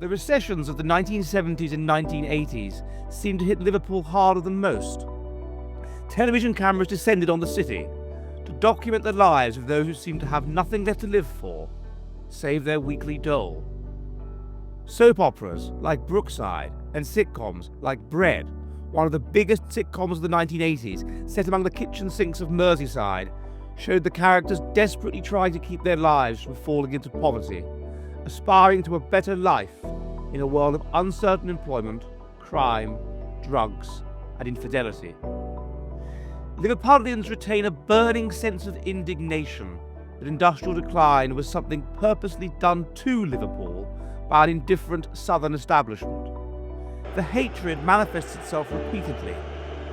The recessions of the 1970s and 1980s seemed to hit Liverpool harder than most. Television cameras descended on the city to document the lives of those who seemed to have nothing left to live for, save their weekly dole. Soap operas like Brookside and sitcoms like Bread, one of the biggest sitcoms of the 1980s, set among the kitchen sinks of Merseyside, showed the characters desperately trying to keep their lives from falling into poverty, aspiring to a better life in a world of uncertain employment, crime, drugs, and infidelity. Liverpudlians retain a burning sense of indignation that industrial decline was something purposely done to Liverpool by an indifferent southern establishment. The hatred manifests itself repeatedly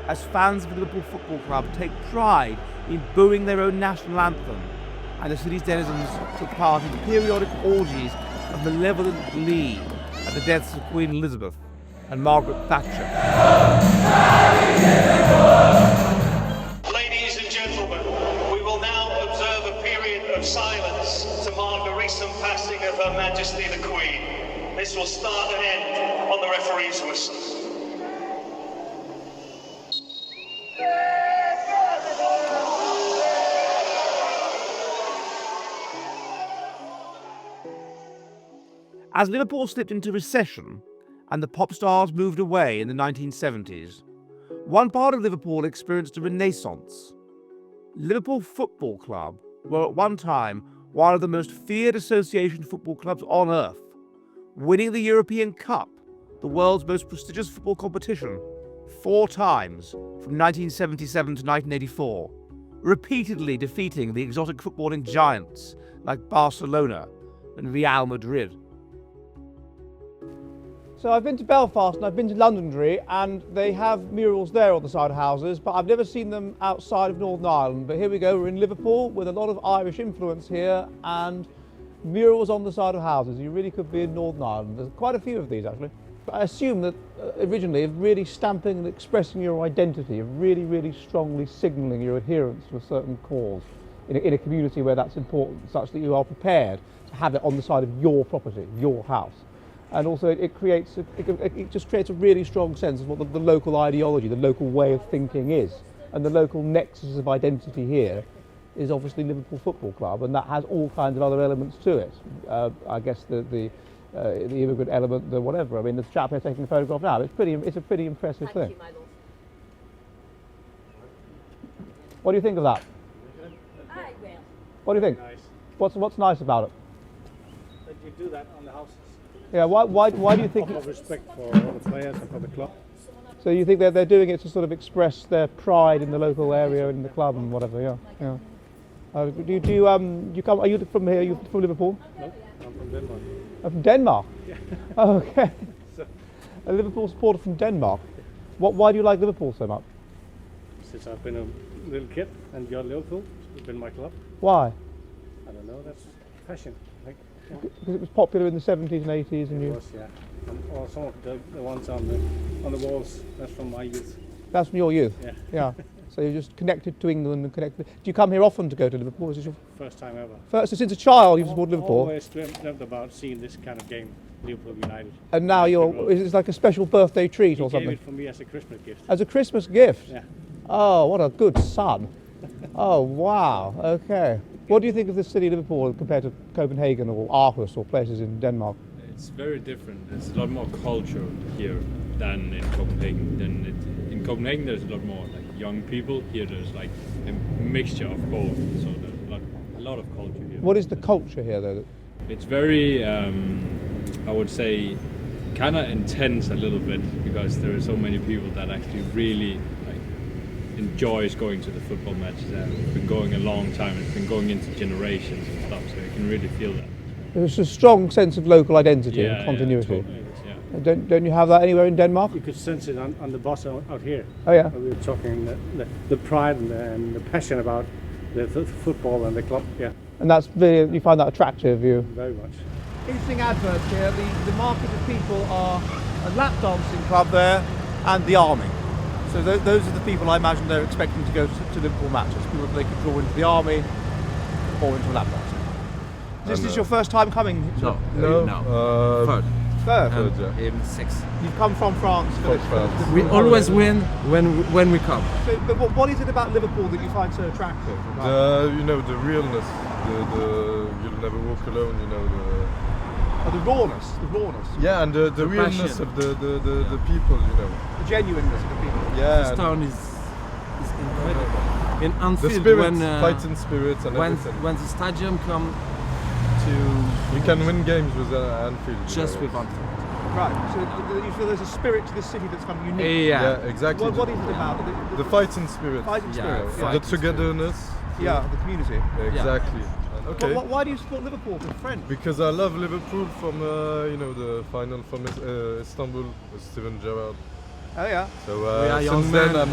as fans of the Liverpool Football Club take pride in booing their own national anthem, and the city's denizens took part in periodic orgies of malevolent glee at the deaths of Queen Elizabeth and Margaret Thatcher. Ladies and gentlemen, we will now observe a period of silence to mark the recent passing of Her Majesty the Queen. This will start and end on the referee's whistle. As Liverpool slipped into recession and the pop stars moved away in the 1970s, one part of Liverpool experienced a renaissance. Liverpool Football Club were at one time one of the most feared association football clubs on earth, winning the European Cup, the world's most prestigious football competition, 4 times from 1977 to 1984, repeatedly defeating the exotic footballing giants like Barcelona and Real Madrid. So I've been to Belfast and I've been to Londonderry, and they have murals there on the side of houses, but I've never seen them outside of Northern Ireland. But here we go, we're in Liverpool with a lot of Irish influence here, and murals on the side of houses. You really could be in Northern Ireland. There's quite a few of these actually. I assume that originally of really stamping and expressing your identity, of really strongly signalling your adherence to a certain cause in a community where that's important, such that you are prepared to have it on the side of your property, your house. And also it just creates a really strong sense of what the local ideology, the local way of thinking is. And the local nexus of identity here is obviously Liverpool Football Club, and that has all kinds of other elements to it. I guess the immigrant element, the whatever. I mean, the chap here taking a photograph now, it's a pretty impressive thing. Thank you, my lord. What do you think of that? I will. What do you think? Nice. What's nice about it? That you do that on the houses. Yeah, why do you think? Out of respect for all the players and for the club. So you think they're doing it to sort of express their pride in the local area and the club and whatever? Yeah. Do you come? Are you from here? Are you from Liverpool? No, I'm from Denmark. From Denmark? Yeah. Oh, okay. So, A Liverpool supporter from Denmark. Why do you like Liverpool so much? since I've been a little kid and got Liverpool, it's been my club. Why? I don't know, that's fashion, I think. Yeah. Because it was popular in the 70s and 80s and It you... was, yeah. And or some of the ones on the walls, that's from my youth. That's from your youth? Yeah. Yeah. So you're just connected to England and connected... Do you come here often to go to Liverpool? Is this your First time ever. first? So since a child you've supported Liverpool? Always dreamt about seeing this kind of game, Liverpool United. And now you're... Is it like a special birthday treat or He gave something? it for me as a Christmas gift. As a Christmas gift? Yeah. Oh, what a good son. Oh, wow. Okay. What do you think of the city of Liverpool compared to Copenhagen or Aarhus or places in Denmark? It's very different. There's a lot more culture here than in Copenhagen. In Copenhagen there's a lot more like young people. Here there's like a mixture of both. So there's a lot of culture here. What is the culture here though? It's very, I would say, kind of intense a little bit because there are so many people that actually really enjoys going to the football matches, and it's been going a long time. It's been going into generations and stuff, so you can really feel that. There's a strong sense of local identity Yeah, and continuity. Yeah, totally, yeah. Don't you have that anywhere in Denmark? You could sense it on the bus out here. Oh yeah. We were talking the pride and the passion about the football and the club. Yeah, And that's really, you find that attractive, you? very much. Interesting advert here. The market of people are a lap dancing club there and the army. So those are the people I imagine they're expecting to go to Liverpool matches. People they could draw into the army or into a lap dancing. This is your first time coming? No. No. No. Third. and yeah. in 6th. You've come from France. From France. We always win when we come. So, but what is it about Liverpool that you find so attractive? You know, the realness, the you'll never walk alone, you know, The rawness. yeah, and the realness passion. of the people, you know. The genuineness of the people. Yeah, This town is incredible. In the Anfield, spirit, when fighting spirits and everything. when the stadium come to You can win games with Anfield. you just know. with Anfield. Right. So you feel there's a spirit to this city that's kind of unique. Yeah. Yeah, exactly. What is it about? The fighting spirit. fighting Yeah, spirit. fight. The togetherness. Yeah, the community. Exactly. And okay. Why do you support Liverpool? The French. Because I love Liverpool from you know, the final from Istanbul with Steven Gerrard. Oh yeah. So We are young since then men, I'm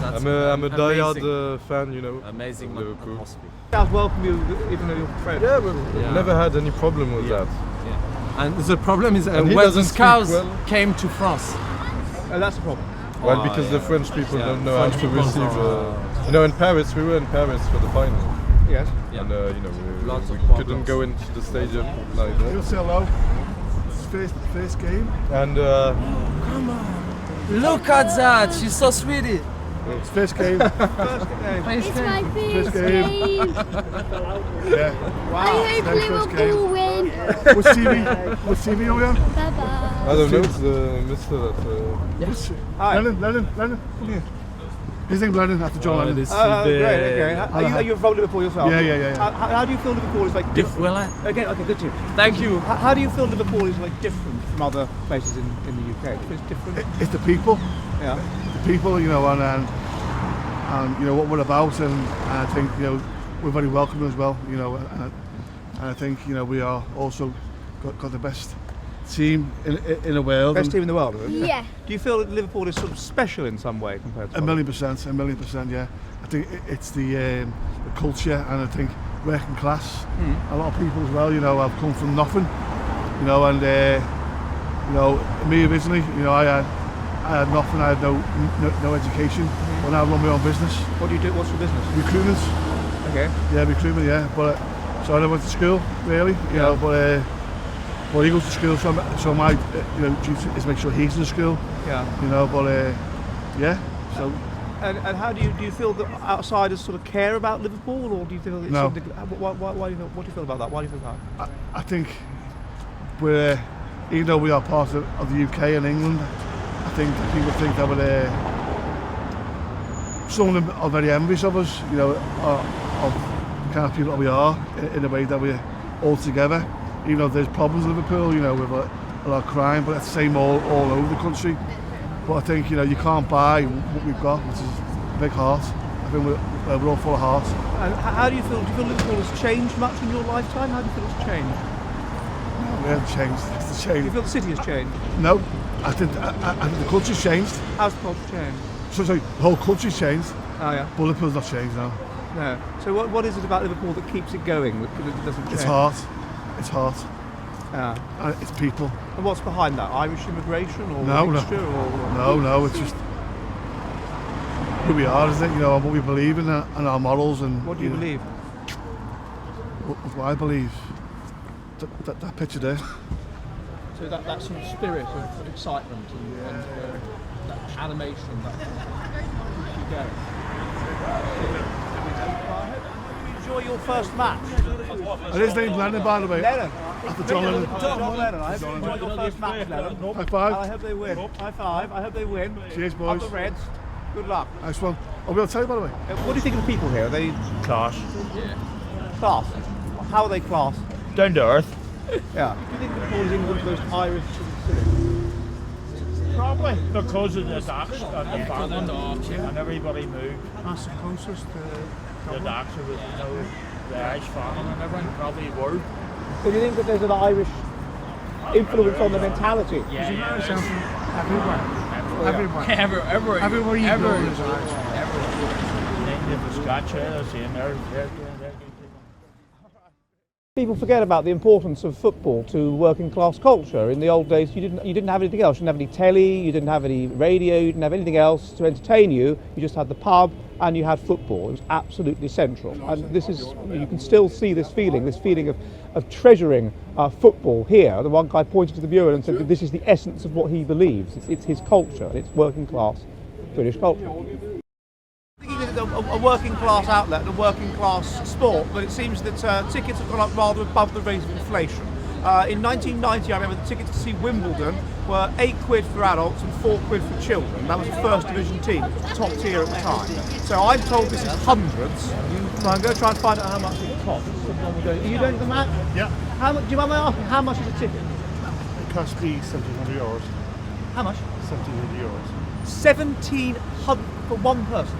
that's I'm a diehard amazing. fan, you know. Amazing of Liverpool. atmosphere. Guys welcome you even though you're French. Yeah, we've Yeah. never had any problem with Yeah. that. Yeah. And the problem is And he when the doesn't speak scouts well. came to France. Oh, that's the problem. Well, Oh, because the French people Yeah, don't know French how to people receive. are- You know, in Paris, we were in Paris for the final, Yes. Yeah. and you know, Lots we of couldn't problems. go into the stadium like You'll that. say hello. It's first game. And Look at that, she's so sweetie. It's first game. First game. It's my First first game. game. Yeah. I hope Next first Liverpool win. What TV are we on? Bye I bye. don't know, it's the Mister that. Hi. Lennon, come here. His name's Lennon, after John Lennon. This Oh, is great. Okay. Are you from Liverpool yourself? Yeah. How do you feel Liverpool is like different? well, Okay, good too. thank you. How do you feel Liverpool is like different from other places in the UK? It's different. It's the people. Yeah. The people, you know, and you know what we're about, and I think, you know, we're very welcoming as well, you know, and I think, you know, we are also got the best team in the world. Best team in the world, isn't it? Yeah. Do you feel that Liverpool is sort of special in some way compared to A others? 1,000,000%, yeah. I think it's the culture, and I think working class. A lot of people as well, you know, have come from nothing, you know, and you know, me originally, you know, I had nothing. I had no education, but now I run my own business. What do you do? What's your business? Recruitment, Okay. yeah, recruitment, yeah. But so I never went to school really, you know, but he goes to school, so my you know duty is make sure he's in school, Yeah. you know. But yeah, so. And how do you feel that outsiders sort of care about Liverpool, or do you feel it's No. something? Why do you feel, what do you feel about that? Why do you feel that? I think we're, even though we are part of the UK and England, I think that people think that we're, some of them are very envious of us, you know, of the kind of people that we are, in a way that we're all together. Even though there's problems in Liverpool, you know, with a lot of crime, but that's the same all over the country. But I think, you know, you can't buy what we've got, which is a big heart. I think we're all full of heart. And how do you feel? Do you feel Liverpool has changed much in your lifetime? How do you feel it's changed? We haven't changed. It's the Do you change. feel the city has changed? No, I think the culture's changed. How's the culture changed? So the whole country's changed, Oh yeah. but Liverpool's not changed now. No. So what is it about Liverpool that keeps it going? That it doesn't change? It's heart. It's heart. Yeah. And it's people. And what's behind that? Irish immigration or No, no. mixture or? No, it's just who we are, isn't it? You know, and what we believe in and our morals and. What do you know, believe? What I believe. That picture there. So that sort of spirit of excitement and that animation that keeps you going. I hope you enjoy your first match. And his name's Lennon, by the way. Lennon. After John Lennon. John Lennon. I hope you enjoy your first match, Lennon. High five. I hope they win. High five. I hope they win. Cheers, boys. Up the Reds. Good luck. Nice one. I'll be able to tell you, by the way. What do you think of the people here? Are they Class. class? How are they class? Down to earth. Yeah. Do you think Liverpool is England's most Irish city? Probably because of the docks and the family and everybody moved. That's the closest The docks with, you know, the Irish family and everything probably were. So do you think that there's an Irish influence on the mentality? Yeah. Everywhere. Everywhere you go is Irish. Native Scotch, they're saying they're good people. People forget about the importance of football to working class culture. In the old days, you didn't have anything else. You didn't have any telly, you didn't have any radio, you didn't have anything else to entertain you. You just had the pub, and you had football. It was absolutely central, and this is, you can still see this feeling of treasuring football here. The one guy pointed to the mural and said that this is the essence of what he believes. It's his culture, it's working class British culture. A working class outlet, a working class sport, but it seems that tickets have gone up rather above the rate of inflation. In 1990, I remember the tickets to see Wimbledon were £8 for adults and £4 for children. That was the first division team, top tier at the time. So I'm told this is hundreds. So I'm going to try and find out how much it costs. Are you doing the math? Yeah. Do you mind me asking, how much is a ticket? It cost me €1,700. How much? €1,700. 1,700 for one person?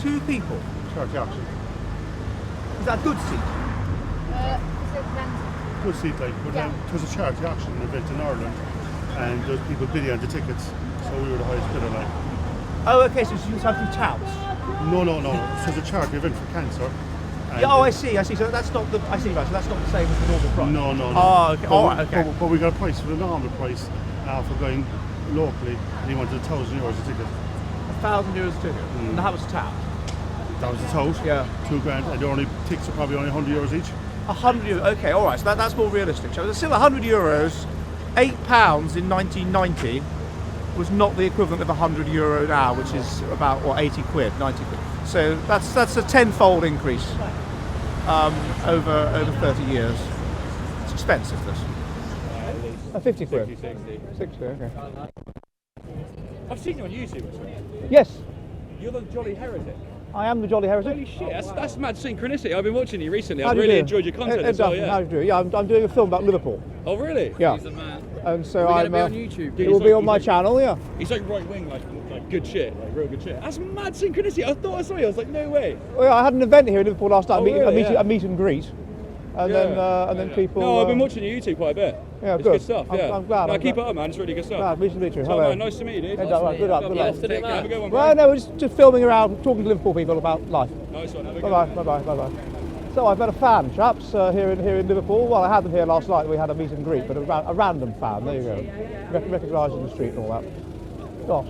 Two people? Charity auction. Is that a good seat? Good seat, like, but it was a charity auction event in Ireland, and there was people bidding on the tickets, so we were the highest bidder, like. Oh, okay, so you have through touts? No. It was a charity event for cancer. Yeah, I see. So that's not the. I see, right. So that's not the same as the normal price. No. Oh, okay. All right, okay. But we got a price for the normal price for going locally, and he wanted €1,000 a ticket. €1,000 a ticket, and that was a tout. That was the total. Yeah. £2,000, and the only tickets are probably only €100 each. €100. Okay, all right. So that's more realistic. So still €100. £8 in 1990 was not the equivalent of €100 now, which is about £80, 90 quid. So that's a tenfold increase over 30 years. It's expensive, this. 50 quid. 60, okay. I've seen you on YouTube as well. Yes. You're the Jolly Heretic. I am the Jolly Heretic. Holy shit, that's mad synchronicity. I've been watching you recently. How I've do you really do? enjoyed your content Ed as well, Duffin, yeah. how do you do? Yeah, I'm doing a film about Liverpool. Oh, really? Yeah. He's the man. And so We're I'm. going to be on YouTube. It will be on my channel, yeah. He's like right wing, like good shit, like real good shit. That's mad synchronicity. I thought I saw you. I was like, no way. Well, yeah, I had an event here in Liverpool last night, Oh, really? a meet and greet. And then people. No, I've been watching your YouTube quite a bit. Yeah, it's good. stuff. I'm Yeah, glad. No, I'm keep glad. it up, man. It's really good stuff. Glad, meet you. So, Hello. man, nice to meet you, dude. Ed Duffin, good up. Have a good one. Well, no, we're just filming around, talking to Liverpool people about life. Nice one. Have a good one. Bye. So I've met a fan, chaps, here in Liverpool. Well, I had them here last night. We had a meet and greet, but a random fan. There you go. Recognised in the street and all that. Gosh.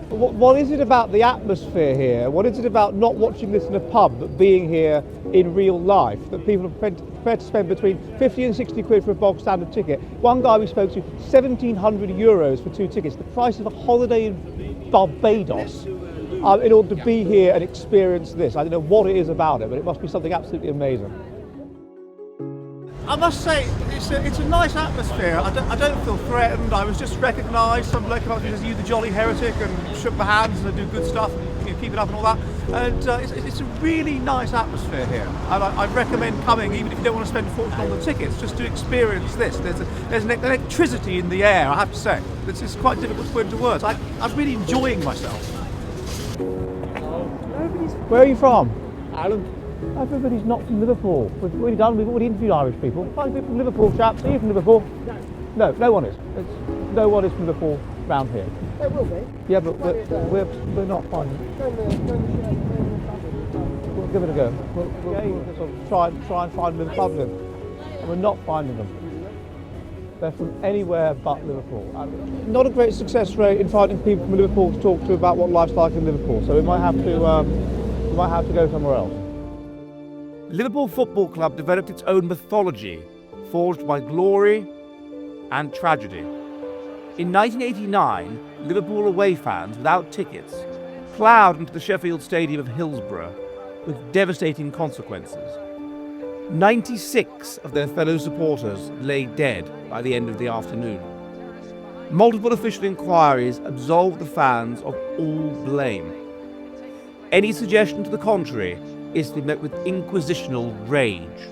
What is it about the atmosphere here? What is it about not watching this in a pub, but being here in real life, that people are prepared to spend between 50 and 60 quid for a bog standard ticket? One guy we spoke to, €1,700 for 2 tickets, the price of a holiday in Barbados, in order to be here and experience this. I don't know what it is about it, but it must be something absolutely amazing. I must say, it's a nice atmosphere. I don't feel threatened. I was just recognised. Some bloke came up to me and said, "You the Jolly Heretic," and shook my hands and I do good stuff and keep it up and all that. And it's a really nice atmosphere here. And I recommend coming, even if you don't want to spend a fortune on the tickets, just to experience this. There's an electricity in the air, I have to say. It's quite difficult to put into words. I'm really enjoying myself. Where are you from? Ireland. Everybody's not from Liverpool. We've already interviewed Irish people. Find people from Liverpool, chaps. Are you from Liverpool? No one is. No one is from Liverpool round here. There will be. Yeah, but we're not finding it. We'll give it a go. We'll sort of try and find them in public. And we're not finding them. They're from anywhere but Liverpool. Not a great success rate in finding people from Liverpool to talk to about what life's like in Liverpool. So we might have to go somewhere else. Liverpool Football Club developed its own mythology, forged by glory and tragedy. In 1989, Liverpool away fans without tickets ploughed into the Sheffield Stadium of Hillsborough with devastating consequences. 96 of their fellow supporters lay dead by the end of the afternoon. Multiple official inquiries absolved the fans of all blame. Any suggestion to the contrary is to be met with inquisitional rage.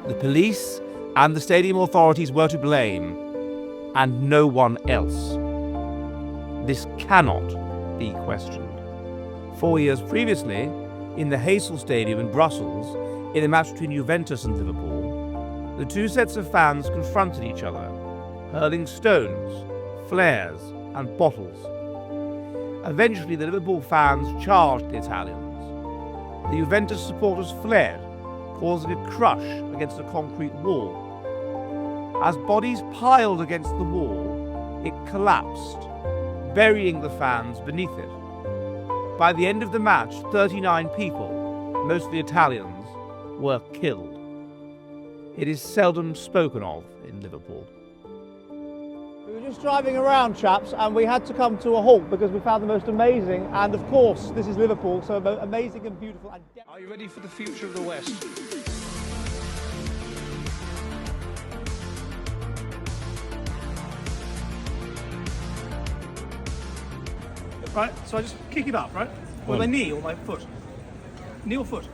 The police and the stadium authorities were to blame, and no one else. This cannot be questioned. 4 years previously, in the Heysel Stadium in Brussels, in a match between Juventus and Liverpool, the two sets of fans confronted each other, hurling stones, flares, and bottles. Eventually, the Liverpool fans charged the Italians. The Juventus supporters fled, causing a crush against a concrete wall. As bodies piled against the wall, it collapsed, burying the fans beneath it. By the end of the match, 39 people, mostly Italians, were killed. It is seldom spoken of in Liverpool. We were just driving around, chaps, and we had to come to a halt because we found the most amazing, and of course, this is Liverpool, so amazing and beautiful. And Are you ready for the future of the West? Right, so I just kick it up, right? With my knee or my foot. Knee or foot?